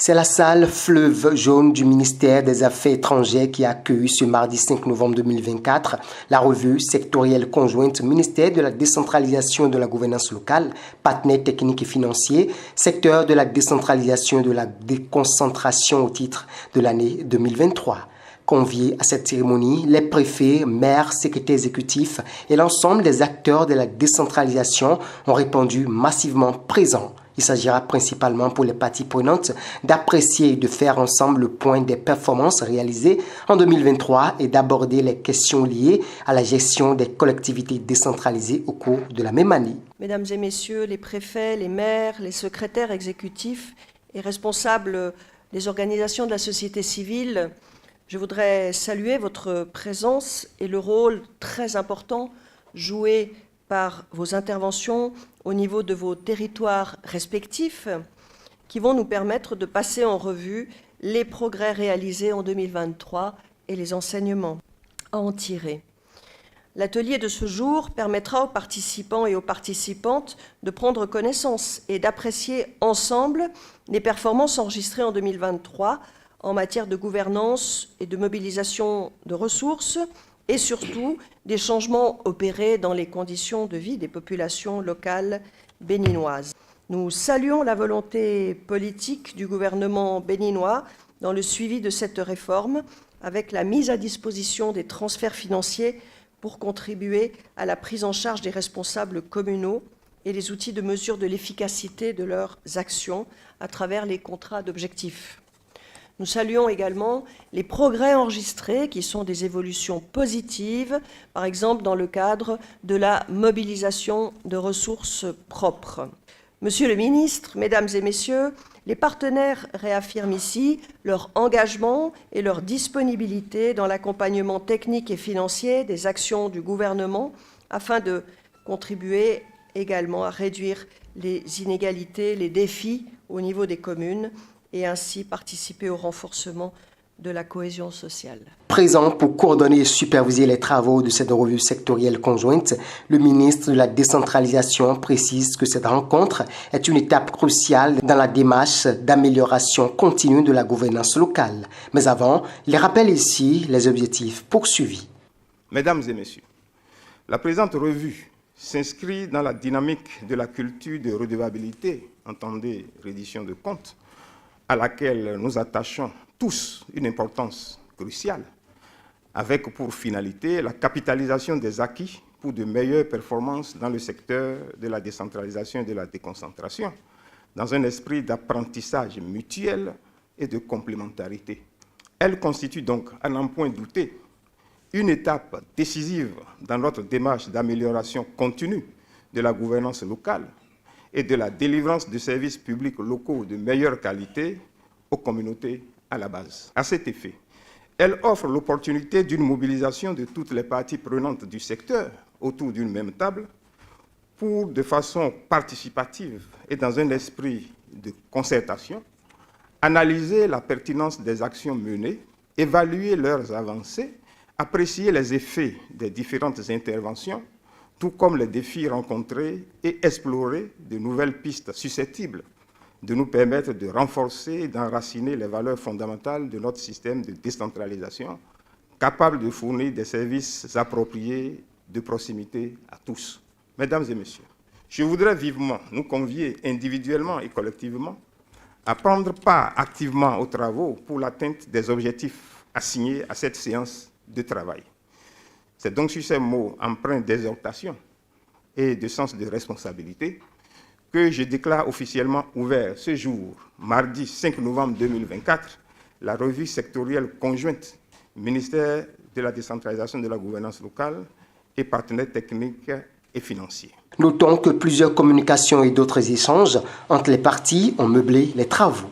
C'est la salle Fleuve Jaune du ministère des Affaires étrangères qui a accueilli ce mardi 5 novembre 2024 la revue sectorielle conjointe ministère de la décentralisation et de la gouvernance locale, partenaires techniques et financiers, secteur de la décentralisation et de la déconcentration au titre de l'année 2023. Conviés à cette cérémonie, les préfets, maires, secrétaires exécutifs et l'ensemble des acteurs de la décentralisation ont répondu massivement présents. Il s'agira principalement pour les parties prenantes d'apprécier et de faire ensemble le point des performances réalisées en 2023 et d'aborder les questions liées à la gestion des collectivités décentralisées au cours de la même année. Mesdames et messieurs les préfets, les maires, les secrétaires exécutifs et responsables des organisations de la société civile, je voudrais saluer votre présence et le rôle très important joué par vos interventions au niveau de vos territoires respectifs qui vont nous permettre de passer en revue les progrès réalisés en 2023 et les enseignements à en tirer. L'atelier de ce jour permettra aux participants et aux participantes de prendre connaissance et d'apprécier ensemble les performances enregistrées en 2023 en matière de gouvernance et de mobilisation de ressources, et surtout des changements opérés dans les conditions de vie des populations locales béninoises. Nous saluons la volonté politique du gouvernement béninois dans le suivi de cette réforme, avec la mise à disposition des transferts financiers pour contribuer à la prise en charge des responsables communaux et les outils de mesure de l'efficacité de leurs actions à travers les contrats d'objectifs. Nous saluons également les progrès enregistrés qui sont des évolutions positives, par exemple dans le cadre de la mobilisation de ressources propres. Monsieur le ministre, Mesdames et Messieurs, les partenaires réaffirment ici leur engagement et leur disponibilité dans l'accompagnement technique et financier des actions du gouvernement afin de contribuer également à réduire les inégalités, les défis au niveau des communes, et ainsi participer au renforcement de la cohésion sociale. Présent pour coordonner et superviser les travaux de cette revue sectorielle conjointe, le ministre de la décentralisation précise que cette rencontre est une étape cruciale dans la démarche d'amélioration continue de la gouvernance locale. Mais avant, il rappelle ici les objectifs poursuivis. Mesdames et messieurs, la présente revue s'inscrit dans la dynamique de la culture de redevabilité, entendez reddition de comptes, à laquelle nous attachons tous une importance cruciale, avec pour finalité la capitalisation des acquis pour de meilleures performances dans le secteur de la décentralisation et de la déconcentration, dans un esprit d'apprentissage mutuel et de complémentarité. Elle constitue donc, à n'en point douter, une étape décisive dans notre démarche d'amélioration continue de la gouvernance locale et de la délivrance de services publics locaux de meilleure qualité aux communautés à la base. À cet effet, elle offre l'opportunité d'une mobilisation de toutes les parties prenantes du secteur autour d'une même table pour, de façon participative et dans un esprit de concertation, analyser la pertinence des actions menées, évaluer leurs avancées, apprécier les effets des différentes interventions, tout comme les défis rencontrés et explorer de nouvelles pistes susceptibles de nous permettre de renforcer et d'enraciner les valeurs fondamentales de notre système de décentralisation, capable de fournir des services appropriés de proximité à tous. Mesdames et messieurs, je voudrais vivement nous convier individuellement et collectivement à prendre part activement aux travaux pour l'atteinte des objectifs assignés à cette séance de travail. C'est donc sur ces mots empreints d'exhortation et de sens de responsabilité que je déclare officiellement ouvert ce jour, mardi 5 novembre 2024, la revue sectorielle conjointe ministère de la décentralisation de la gouvernance locale et partenaires techniques et financiers. Notons que plusieurs communications et d'autres échanges entre les parties ont meublé les travaux.